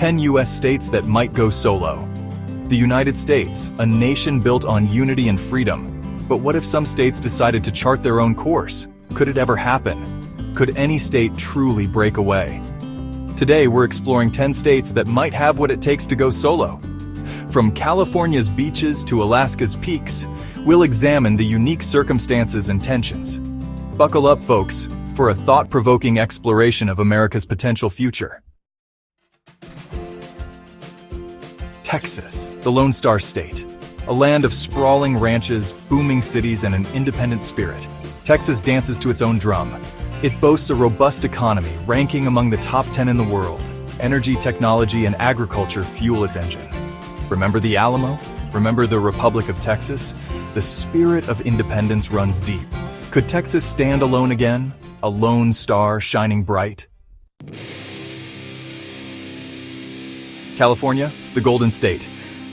10 U.S. states that might go solo. The United States, a nation built on unity and freedom. But what if some states decided to chart their own course? Could it ever happen? Could any state truly break away? Today, we're exploring 10 states that might have what it takes to go solo. From California's beaches to Alaska's peaks, we'll examine the unique circumstances and tensions. Buckle up, folks, for a thought-provoking exploration of America's potential future. Texas, the Lone Star State. A land of sprawling ranches, booming cities, and an independent spirit. Texas dances to its own drum. It boasts a robust economy, ranking among the top 10 in the world. Energy, technology, and agriculture fuel its engine. Remember the Alamo? Remember the Republic of Texas? The spirit of independence runs deep. Could Texas stand alone again? A lone star shining bright? California, the Golden State.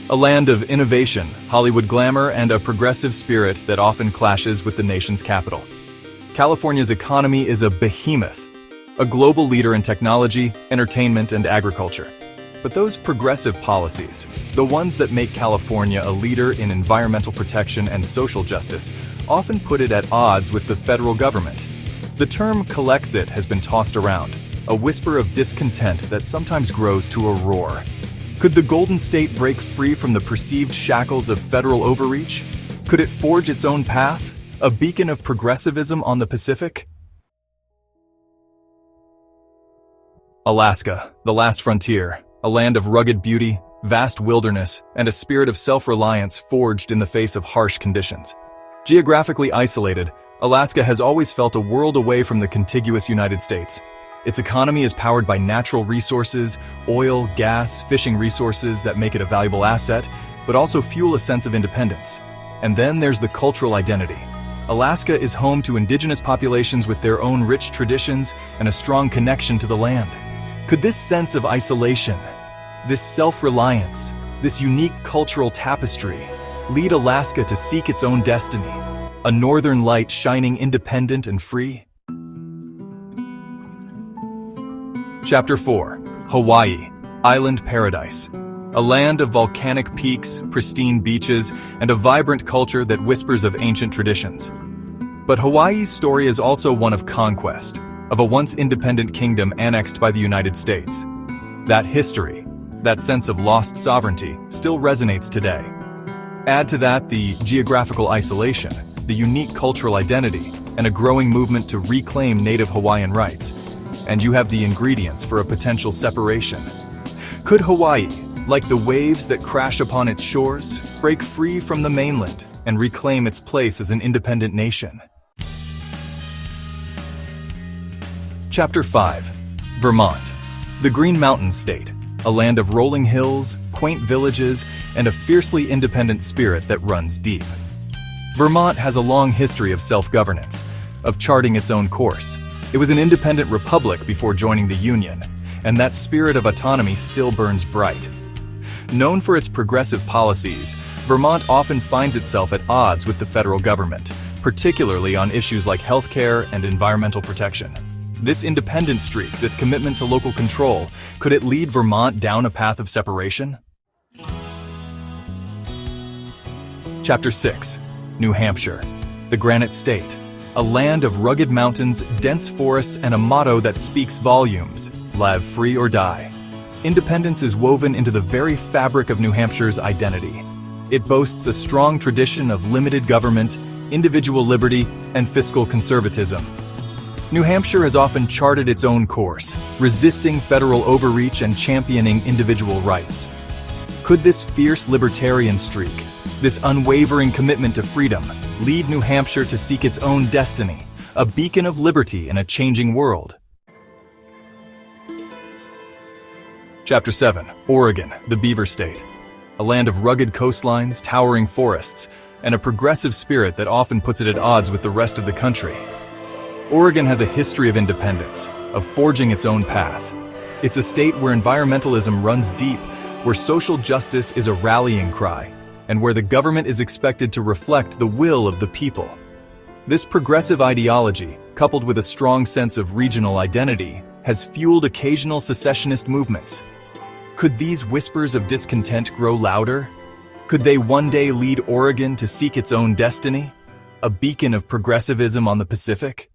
A land of innovation, Hollywood glamour, and a progressive spirit that often clashes with the nation's capital. California's economy is a behemoth, a global leader in technology, entertainment, and agriculture. But those progressive policies, the ones that make California a leader in environmental protection and social justice, often put it at odds with the federal government. The term "Calexit" has been tossed around, a whisper of discontent that sometimes grows to a roar. Could the Golden State break free from the perceived shackles of federal overreach? Could it forge its own path, a beacon of progressivism on the Pacific? Alaska, the last frontier, a land of rugged beauty, vast wilderness, and a spirit of self-reliance forged in the face of harsh conditions. Geographically isolated, Alaska has always felt a world away from the contiguous United States. Its economy is powered by natural resources, oil, gas, fishing resources that make it a valuable asset, but also fuel a sense of independence. And then there's the cultural identity. Alaska is home to indigenous populations with their own rich traditions and a strong connection to the land. Could this sense of isolation, this self-reliance, this unique cultural tapestry lead Alaska to seek its own destiny, a northern light shining independent and free? Chapter 4. Hawaii, Island Paradise. A land of volcanic peaks, pristine beaches, and a vibrant culture that whispers of ancient traditions. But Hawaii's story is also one of conquest, of a once independent kingdom annexed by the United States. That history, that sense of lost sovereignty, still resonates today. Add to that the geographical isolation, the unique cultural identity, and a growing movement to reclaim native Hawaiian rights, and you have the ingredients for a potential separation. Could Hawaii, like the waves that crash upon its shores, break free from the mainland and reclaim its place as an independent nation? Chapter 5. Vermont, the Green Mountain State, a land of rolling hills, quaint villages, and a fiercely independent spirit that runs deep. Vermont has a long history of self-governance, of charting its own course. It was an independent republic before joining the Union, and that spirit of autonomy still burns bright. Known for its progressive policies, Vermont often finds itself at odds with the federal government, particularly on issues like healthcare and environmental protection. This independent streak, this commitment to local control, could it lead Vermont down a path of separation? Chapter 6. New Hampshire, the Granite State. A land of rugged mountains, dense forests, and a motto that speaks volumes: live free or die. Independence is woven into the very fabric of New Hampshire's identity. It boasts a strong tradition of limited government, individual liberty, and fiscal conservatism. New Hampshire has often charted its own course, resisting federal overreach and championing individual rights. Could this fierce libertarian streak, this unwavering commitment to freedom, lead New Hampshire to seek its own destiny, a beacon of liberty in a changing world? Chapter 7. Oregon, the Beaver State. A land of rugged coastlines, towering forests, and a progressive spirit that often puts it at odds with the rest of the country. Oregon has a history of independence, of forging its own path. It's a state where environmentalism runs deep, where social justice is a rallying cry, and where the government is expected to reflect the will of the people. This progressive ideology, coupled with a strong sense of regional identity, has fueled occasional secessionist movements. Could these whispers of discontent grow louder? Could they one day lead Oregon to seek its own destiny? A beacon of progressivism on the Pacific?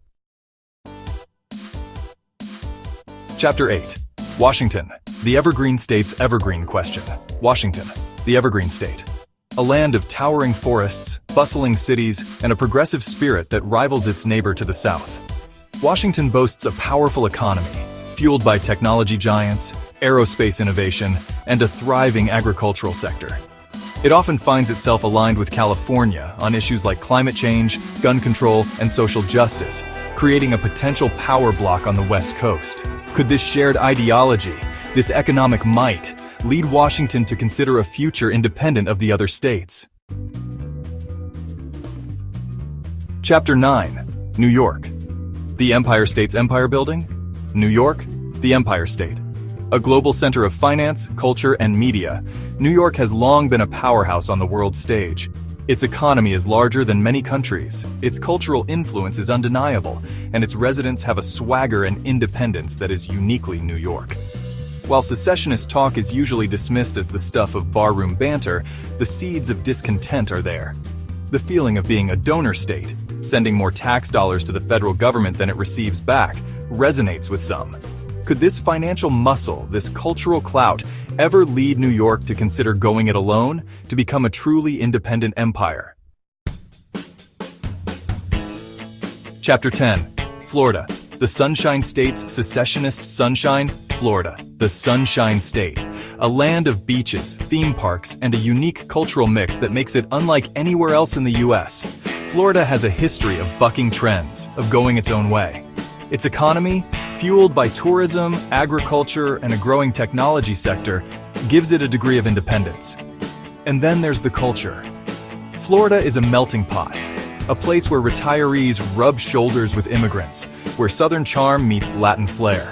Chapter 8. Washington, the Evergreen State's Evergreen question. Washington, the Evergreen State. A land of towering forests, bustling cities, and a progressive spirit that rivals its neighbor to the south. Washington boasts a powerful economy, fueled by technology giants, aerospace innovation, and a thriving agricultural sector. It often finds itself aligned with California on issues like climate change, gun control, and social justice, creating a potential power block on the West Coast. Could this shared ideology, this economic might, lead Washington to consider a future independent of the other states? Chapter 9. New York. The Empire State's empire building? New York, the Empire State. A global center of finance, culture, and media, New York has long been a powerhouse on the world stage. Its economy is larger than many countries, its cultural influence is undeniable, and its residents have a swagger and independence that is uniquely New York. While secessionist talk is usually dismissed as the stuff of barroom banter, the seeds of discontent are there. The feeling of being a donor state, sending more tax dollars to the federal government than it receives back, resonates with some. Could this financial muscle, this cultural clout, ever lead New York to consider going it alone to become a truly independent empire? Chapter 10. Florida, the Sunshine State's secessionist sunshine. Florida, the Sunshine State, a land of beaches, theme parks, and a unique cultural mix that makes it unlike anywhere else in the U.S. Florida has a history of bucking trends, of going its own way. Its economy, fueled by tourism, agriculture, and a growing technology sector, gives it a degree of independence. And then there's the culture. Florida is a melting pot, a place where retirees rub shoulders with immigrants, where Southern charm meets Latin flair.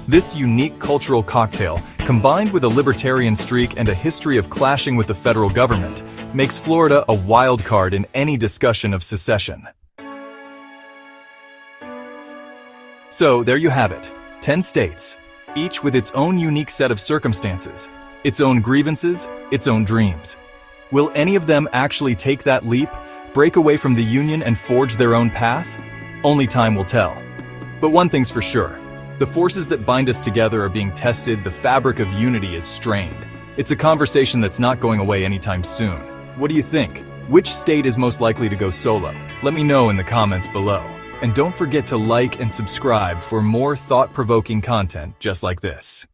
This unique cultural cocktail, combined with a libertarian streak and a history of clashing with the federal government, makes Florida a wild card in any discussion of secession. So there you have it, 10 states, each with its own unique set of circumstances, its own grievances, its own dreams. Will any of them actually take that leap, break away from the Union and forge their own path? Only time will tell. But one thing's for sure, the forces that bind us together are being tested, the fabric of unity is strained. It's a conversation that's not going away anytime soon. What do you think? Which state is most likely to go solo? Let me know in the comments below. And don't forget to like and subscribe for more thought-provoking content just like this.